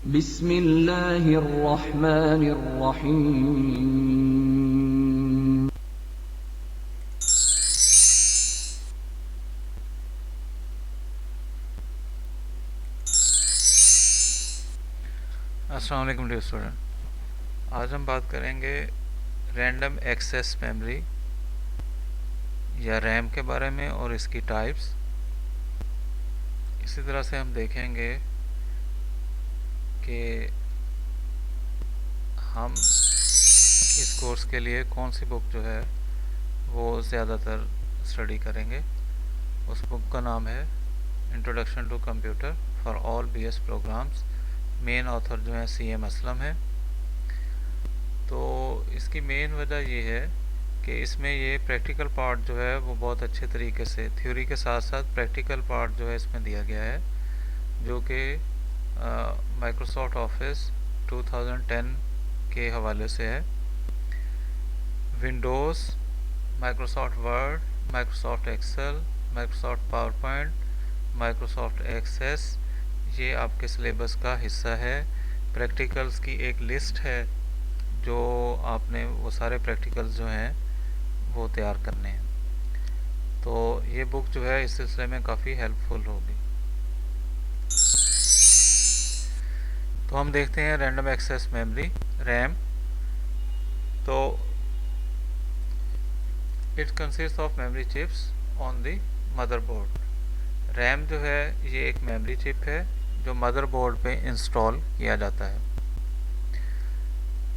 बिस्मिल्लाहिर्रहमानिर्रहीम। अस्सलाम वालेकुम डियर स्टूडेंट। आज हम बात करेंगे रैंडम एक्सेस मेमोरी या रैम के बारे में और इसकी टाइप्स। इसी तरह से हम देखेंगे कि हम इस कोर्स के लिए कौन सी बुक जो है वो ज़्यादातर स्टडी करेंगे। उस बुक का नाम है introduction to computer for all BS programmes. Main author जो है CM असलम है। तो इसकी मेन वजह ये है कि इसमें ये प्रैक्टिकल पार्ट जो है वो बहुत अच्छे तरीके से थ्योरी के साथ साथ प्रैक्टिकल पार्ट जो है इसमें दिया गया है, जो कि माइक्रोसॉफ्ट ऑफिस 2010 के हवाले से है। Windows, Microsoft Word, Microsoft Excel, Microsoft PowerPoint, Microsoft Access, ये आपके सिलेबस का हिस्सा है। प्रैक्टिकल्स की एक लिस्ट है जो आपने वो सारे प्रैक्टिकल्स जो हैं वो तैयार करने हैं। तो ये बुक जो है इस सिलसिले में काफ़ी हेल्पफुल होगी। तो हम देखते हैं रैंडम एक्सेस मेमोरी रैम। तो it consist of memory chips on the motherboard. RAM जो है ये एक मेमोरी चिप है जो मदरबोर्ड पे इंस्टॉल किया जाता है।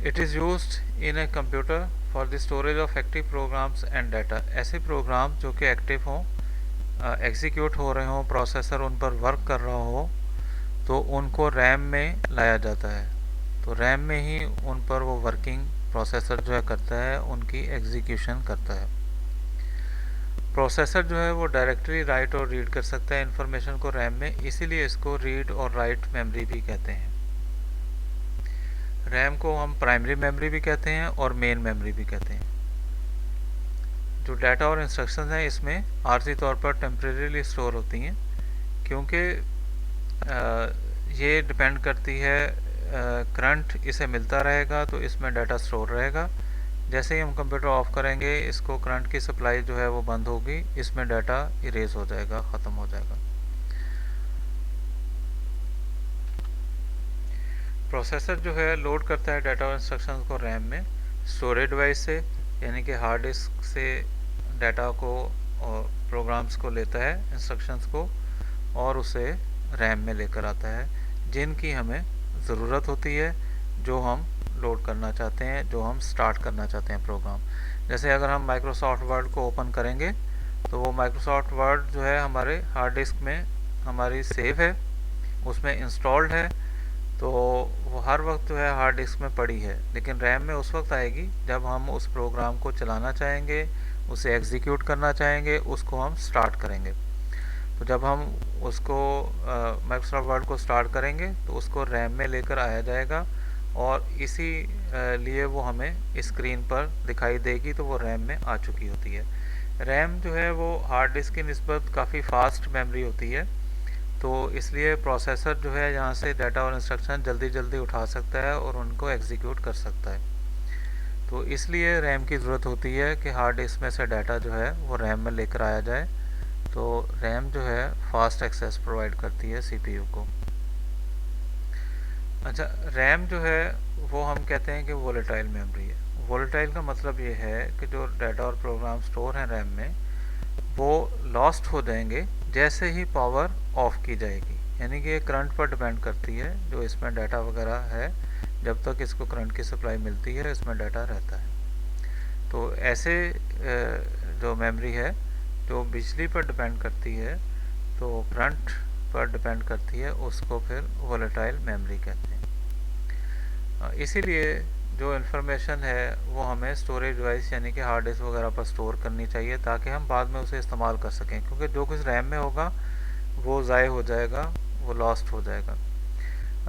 It is used in a computer for the storage of active programs and data. ऐसे प्रोग्राम जो कि एक्टिव हों, एग्जीक्यूट हो रहे हों, प्रोसेसर उन पर वर्क कर रहा हो, तो उनको रैम में लाया जाता है। तो रैम में ही उन पर वो वर्किंग प्रोसेसर जो है करता है, उनकी एग्जीक्यूशन करता है। प्रोसेसर जो है वो डायरेक्टली राइट और रीड कर सकता है इंफॉर्मेशन को रैम में, इसीलिए इसको रीड और राइट मेमोरी भी कहते हैं। रैम को हम प्राइमरी मेमोरी भी कहते हैं और मेन मेमोरी भी कहते हैं। जो डाटा और इंस्ट्रक्शंस हैं इसमें आर्जी तौर पर टेम्परेरीली स्टोर होती हैं, क्योंकि ये डिपेंड करती है करंट इसे मिलता रहेगा तो इसमें डाटा स्टोर रहेगा। जैसे ही हम कंप्यूटर ऑफ करेंगे, इसको करंट की सप्लाई जो है वो बंद होगी, इसमें डाटा इरेज हो जाएगा, ख़त्म हो जाएगा। प्रोसेसर जो है लोड करता है डाटा और इंस्ट्रक्शंस को रैम में स्टोरेज डिवाइस से, यानी कि हार्ड डिस्क से डाटा को और प्रोग्राम्स को लेता है, इंस्ट्रक्शंस को, और उसे रैम में लेकर आता है, जिनकी हमें ज़रूरत होती है, जो हम लोड करना चाहते हैं, जो हम स्टार्ट करना चाहते हैं प्रोग्राम। जैसे अगर हम माइक्रोसॉफ्ट वर्ड को ओपन करेंगे तो वो माइक्रोसॉफ्ट वर्ड जो है हमारे हार्ड डिस्क में हमारी सेव है, उसमें इंस्टॉल्ड है, तो वो हर वक्त जो है हार्ड डिस्क में पड़ी है। लेकिन रैम में उस वक्त आएगी जब हम उस प्रोग्राम को चलाना चाहेंगे, उसे एग्जीक्यूट करना चाहेंगे, उसको हम स्टार्ट करेंगे। तो जब हम उसको माइक्रोसॉफ्ट वर्ड को स्टार्ट करेंगे तो उसको रैम में लेकर आया जाएगा, और इसी लिए वो हमें स्क्रीन पर दिखाई देगी, तो वो रैम में आ चुकी होती है। रैम जो है वो हार्ड डिस्क की निस्बत काफ़ी फास्ट मेमोरी होती है, तो इसलिए प्रोसेसर जो है यहाँ से डाटा और इंस्ट्रक्शन जल्दी जल्दी उठा सकता है और उनको एग्जीक्यूट कर सकता है। तो इसलिए रैम की ज़रूरत होती है कि हार्ड डिस्क में से डाटा जो है वो रैम में लेकर आया जाए। तो रैम जो है फास्ट एक्सेस प्रोवाइड करती है CPU को। अच्छा, रैम जो है वो हम कहते हैं कि वोलेटाइल मेमोरी है। वोलेटाइल का मतलब ये है कि जो डाटा और प्रोग्राम स्टोर हैं रैम में, वो लॉस्ट हो जाएंगे जैसे ही पावर ऑफ की जाएगी। यानी कि ये करंट पर डिपेंड करती है, जो इसमें डाटा वगैरह है, जब तक इसको करंट की सप्लाई मिलती है इसमें डाटा रहता है। तो ऐसे जो मेमोरी है जो बिजली पर डिपेंड करती है, तो करंट पर डिपेंड करती है, उसको फिर वोलेटाइल मेमोरी कहते हैं। इसीलिए जो इन्फॉर्मेशन है वो हमें स्टोरेज डिवाइस यानी कि हार्ड डिस्क वगैरह पर स्टोर करनी चाहिए, ताकि हम बाद में उसे इस्तेमाल कर सकें, क्योंकि जो कुछ रैम में होगा वो ज़ाय हो जाएगा, वो लॉस्ट हो जाएगा।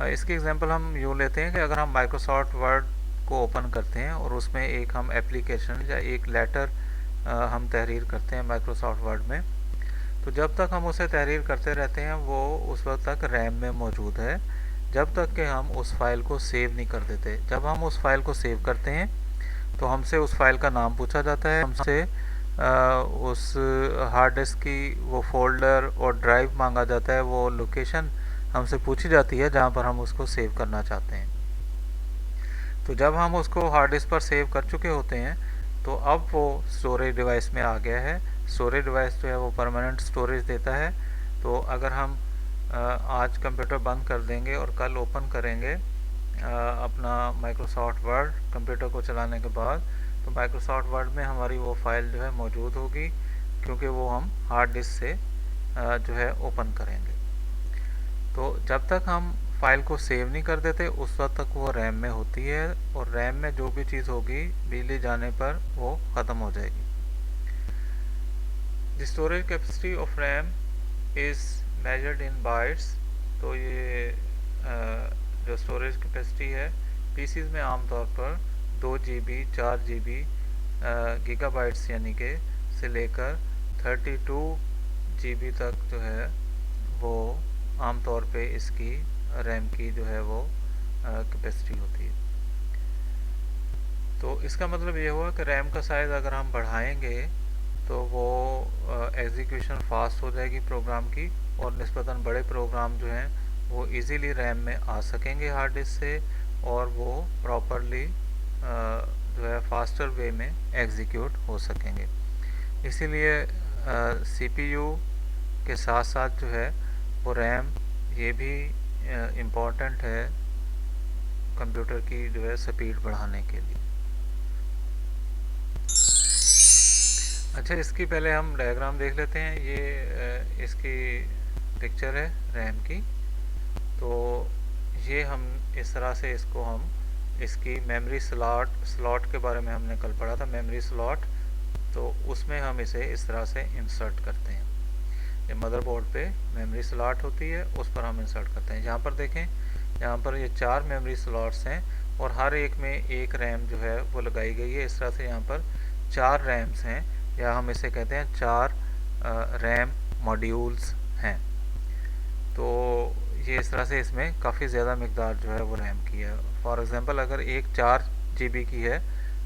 इसकी एग्जांपल हम यूँ लेते हैं कि अगर हम माइक्रोसॉफ्ट वर्ड को ओपन करते हैं और उसमें एक हम एप्लीकेशन या एक लेटर हम तहरीर करते हैं माइक्रोसॉफ्ट वर्ड में, तो जब तक हम उसे तहरीर करते रहते हैं वो उस वक्त तक रैम में मौजूद है। जब तक कि हम उस फाइल को सेव नहीं कर देते। जब हम उस फाइल को सेव करते हैं तो हमसे उस फाइल का नाम पूछा जाता है, हमसे उस हार्ड डिस्क की वो फोल्डर और ड्राइव मांगा जाता है, वो लोकेशन हमसे पूछी जाती है जहाँ पर हम उसको सेव करना चाहते हैं। तो जब हम उसको हार्ड डिस्क पर सेव कर चुके होते हैं तो अब वो स्टोरेज डिवाइस में आ गया है। स्टोरेज डिवाइस जो है वो परमानेंट स्टोरेज देता है। तो अगर हम आज कंप्यूटर बंद कर देंगे और कल ओपन करेंगे अपना माइक्रोसॉफ्ट वर्ड कंप्यूटर को चलाने के बाद, तो माइक्रोसॉफ्ट वर्ड में हमारी वो फाइल जो है मौजूद होगी, क्योंकि वो हम हार्ड डिस्क से जो है ओपन करेंगे। तो जब तक हम फाइल को सेव नहीं कर देते उस वक्त तक वो रैम में होती है, और रैम में जो भी चीज़ होगी बिजली जाने पर वो ख़त्म हो जाएगी। The storage capacity of RAM is measured in bytes. तो ये जो स्टोरेज कैपेसिटी है पीसीज में आमतौर पर 2 GB 4 GB गीगाबाइट्स यानी के से लेकर 32 GB तक जो है वो आमतौर पे इसकी रैम की जो है वो कैपेसिटी होती है। तो इसका मतलब ये हुआ कि रैम का साइज़ अगर हम बढ़ाएंगे तो वो एग्जीक्यूशन फास्ट हो जाएगी प्रोग्राम की, और निस्बतन बड़े प्रोग्राम जो हैं वो इजीली रैम में आ सकेंगे हार्ड डिस्क से, और वो प्रॉपरली जो है फास्टर वे में एग्जीक्यूट हो सकेंगे। इसीलिए सीपीयू के साथ साथ जो है वो रैम ये भी इम्पॉर्टेंट है कंप्यूटर की जो है स्पीड बढ़ाने के लिए। अच्छा, इसकी पहले हम डायग्राम देख लेते हैं। ये इसकी पिक्चर है रैम की। तो ये हम इस तरह से इसको हम इसकी मेमोरी स्लॉट के बारे में हमने कल पढ़ा था, मेमोरी स्लॉट। तो उसमें हम इसे इस तरह से इंसर्ट करते हैं। ये मदरबोर्ड पे मेमोरी स्लॉट होती है, उस पर हम इंसर्ट करते हैं। यहाँ पर देखें, यहाँ पर ये 4 मेमोरी स्लॉट्स हैं और हर एक में एक रैम जो है वो लगाई गई है। इस तरह से यहाँ पर 4 रैम्स हैं, या हम इसे कहते हैं 4 रैम मॉड्यूल्स हैं। तो ये इस तरह से इसमें काफ़ी ज़्यादा मकदार जो है वो रैम की है। फॉर एग्ज़ाम्पल अगर एक 4 GB की है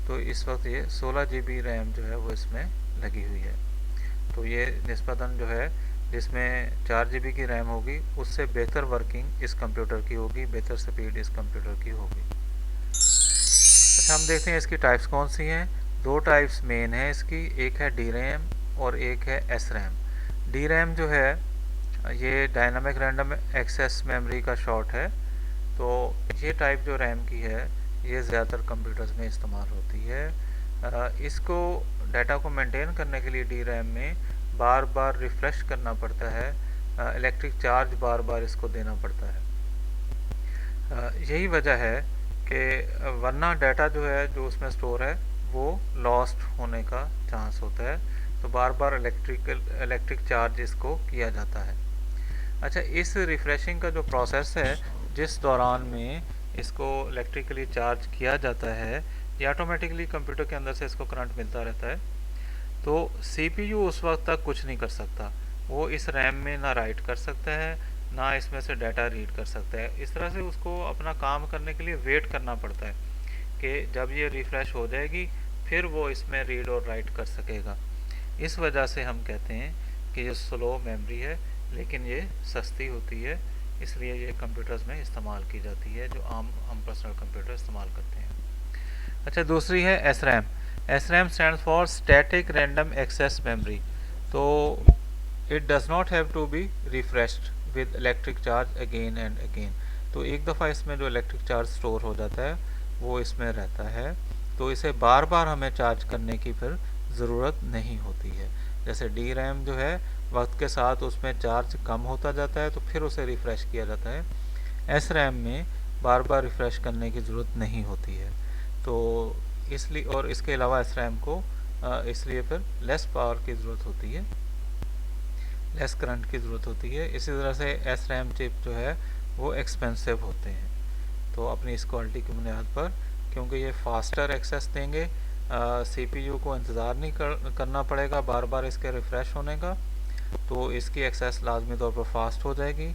तो इस वक्त ये 16 GB रैम जो है वो इसमें लगी हुई है। तो ये निस्बतन जो है जिसमें 4 GB की रैम होगी उससे बेहतर वर्किंग इस कंप्यूटर की होगी, बेहतर स्पीड इस कंप्यूटर की होगी। अच्छा, हम देखते हैं इसकी टाइप्स कौन सी हैं। 2 टाइप्स मेन है इसकी, एक है डी रैम और एक है एस रैम। डी रैम जो है ये डायनामिक रैंडम एक्सेस मेमोरी का शॉर्ट है। तो ये टाइप जो रैम की है ये ज़्यादातर कंप्यूटर्स में इस्तेमाल होती है। इसको डाटा को मेंटेन करने के लिए डी रैम में बार बार रिफ़्रेश करना पड़ता है, इलेक्ट्रिक चार्ज बार बार इसको देना पड़ता है। यही वजह है कि वरना डाटा जो है जो उसमें स्टोर है वो लॉस्ट होने का चांस होता है। तो बार बार इलेक्ट्रिक चार्ज इसको किया जाता है। अच्छा, इस रिफ़्रेशिंग का जो प्रोसेस है जिस दौरान में इसको इलेक्ट्रिकली चार्ज किया जाता है, ये ऑटोमेटिकली कंप्यूटर के अंदर से इसको करंट मिलता रहता है। तो सीपीयू उस वक्त तक कुछ नहीं कर सकता, वो इस रैम में ना राइट कर सकता है ना इसमें से डाटा रीड कर सकता है। इस तरह से उसको अपना काम करने के लिए वेट करना पड़ता है कि जब ये रिफ़्रेश हो जाएगी फिर वो इसमें रीड और राइट कर सकेगा। इस वजह से हम कहते हैं कि ये स्लो मेमोरी है, लेकिन ये सस्ती होती है, इसलिए ये कंप्यूटर्स में इस्तेमाल की जाती है जो आम हम पर्सनल कंप्यूटर इस्तेमाल करते हैं। अच्छा, दूसरी है S RAM. S RAM stands for static random access memory. तो it does not have to be refreshed with electric charge again and again. तो एक दफ़ा इसमें जो इलेक्ट्रिक चार्ज स्टोर हो जाता है वो इसमें रहता है, तो इसे बार बार हमें चार्ज करने की फिर ज़रूरत नहीं होती है। जैसे डी रैम जो है वक्त के साथ उसमें चार्ज कम होता जाता है तो फिर उसे रिफ़्रेश किया जाता है। एस रैम में बार बार रिफ़्रेश करने की ज़रूरत नहीं होती है। तो इसलिए, और इसके अलावा एस रैम को इसलिए फिर लेस पावर की ज़रूरत होती है, लेस करंट की ज़रूरत होती है। इसी तरह से एस रैम चिप जो है वो एक्सपेंसिव होते हैं। तो अपनी इस क्वालिटी की बुनियाद पर, क्योंकि ये फास्टर एक्सेस देंगे, सीपीयू को इंतज़ार नहीं करना पड़ेगा बार बार इसके रिफ़्रेश होने का, तो इसकी एक्सेस लाजमी तौर पर फास्ट हो जाएगी।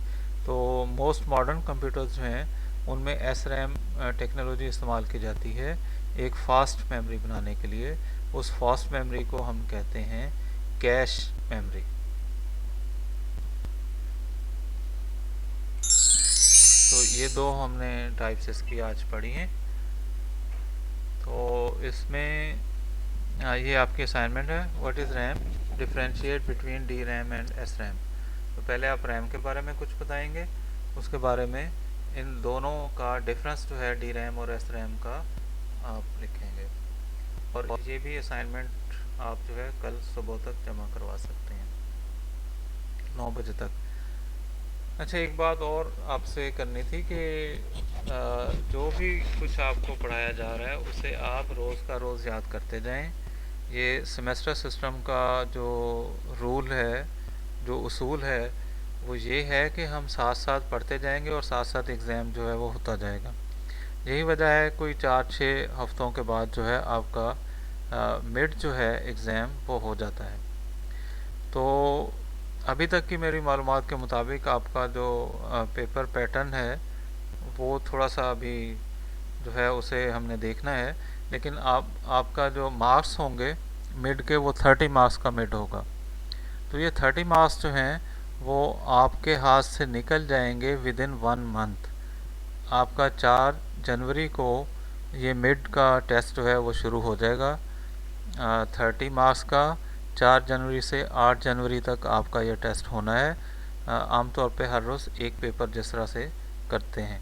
तो मोस्ट मॉडर्न कंप्यूटर्स जो हैं उनमें एस रैम टेक्नोलॉजी इस्तेमाल की जाती है एक फास्ट मेमोरी बनाने के लिए। उस फास्ट मेमोरी को हम कहते हैं कैश मेमोरी। तो ये दो हमने टाइप्स इसकी आज पढ़ी हैं। तो इसमें ये आपकी असाइनमेंट है, what is RAM, differentiate between D RAM and S RAM. तो पहले आप रैम के बारे में कुछ बताएंगे, उसके बारे में इन दोनों का डिफरेंस जो है डी रैम और एस रैम का आप लिखेंगे। और ये भी असाइनमेंट आप जो है कल सुबह तक जमा करवा सकते हैं 9 बजे तक। अच्छा, एक बात और आपसे करनी थी कि जो भी कुछ आपको पढ़ाया जा रहा है उसे आप रोज़ का रोज़ याद करते जाएं। ये सेमेस्टर सिस्टम का जो रूल है, जो उसूल है, वो ये है कि हम साथ साथ पढ़ते जाएंगे और साथ साथ एग्ज़ाम जो है वो होता जाएगा। यही वजह है कोई 4-6 हफ्तों के बाद जो है आपका मिड जो है एग्ज़ाम वो हो जाता है। तो अभी तक की मेरी मालूमात के मुताबिक आपका जो पेपर पैटर्न है वो थोड़ा सा अभी जो है उसे हमने देखना है। लेकिन आपका जो मार्क्स होंगे मिड के, वो 30 मार्क्स का मिड होगा। तो ये 30 मार्क्स जो हैं वो आपके हाथ से निकल जाएंगे विद इन 1 मंथ। आपका 4 जनवरी को ये मिड का टेस्ट जो है वो शुरू हो जाएगा 30 मार्क्स का। 4 जनवरी से 8 जनवरी तक आपका ये टेस्ट होना है। आमतौर पे हर रोज़ एक पेपर जिस तरह से करते हैं।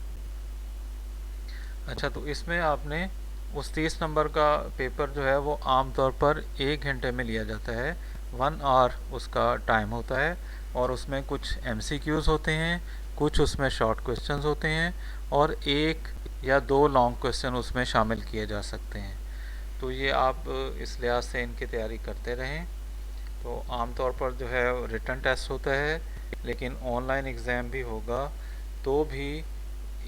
अच्छा, तो इसमें आपने उस 30 नंबर का पेपर जो है वो आमतौर पर 1 घंटे में लिया जाता है। 1 आवर उसका टाइम होता है और उसमें कुछ MCQs होते हैं, कुछ उसमें शॉर्ट क्वेश्चंस होते हैं और 1 या 2 लॉन्ग क्वेश्चन उसमें शामिल किए जा सकते हैं। तो ये आप इस लिहाज से इनकी तैयारी करते रहें। तो आमतौर पर जो है रिटन टेस्ट होता है, लेकिन ऑनलाइन एग्ज़ाम भी होगा, तो भी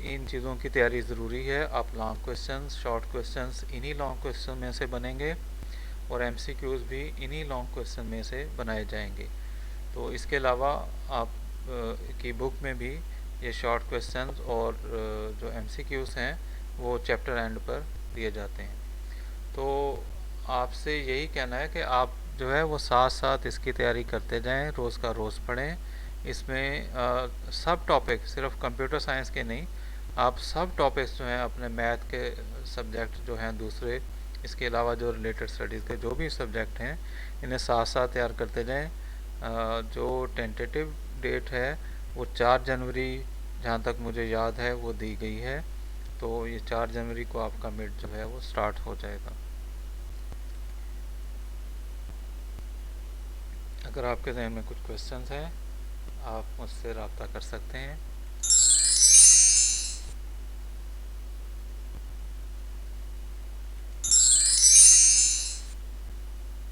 इन चीज़ों की तैयारी ज़रूरी है। आप लॉन्ग क्वेश्चंस, शॉर्ट क्वेश्चंस इन्हीं लॉन्ग क्वेश्चन में से बनेंगे और MCQs भी इन्हीं लॉन्ग क्वेश्चन में से बनाए जाएंगे। तो इसके अलावा आप की बुक में भी ये शॉर्ट क्वेश्चंस और जो MCQs हैं वो चैप्टर एंड पर दिए जाते हैं। तो आपसे यही कहना है कि आप जो है वो साथ साथ इसकी तैयारी करते जाएं, रोज़ का रोज़ पढ़ें। इसमें सब टॉपिक, सिर्फ कंप्यूटर साइंस के नहीं, आप सब टॉपिक्स जो हैं अपने मैथ के सब्जेक्ट जो हैं दूसरे, इसके अलावा जो रिलेटेड स्टडीज़ के जो भी सब्जेक्ट हैं, इन्हें साथ साथ तैयार करते जाएं। जो टेंटेटिव डेट है वो 4 जनवरी जहाँ तक मुझे याद है वो दी गई है। तो ये 4 जनवरी को आपका मिड जो है वो स्टार्ट हो जाएगा। अगर आपके ज़हन में कुछ क्वेश्चंस हैं आप मुझसे रब्ता कर सकते हैं।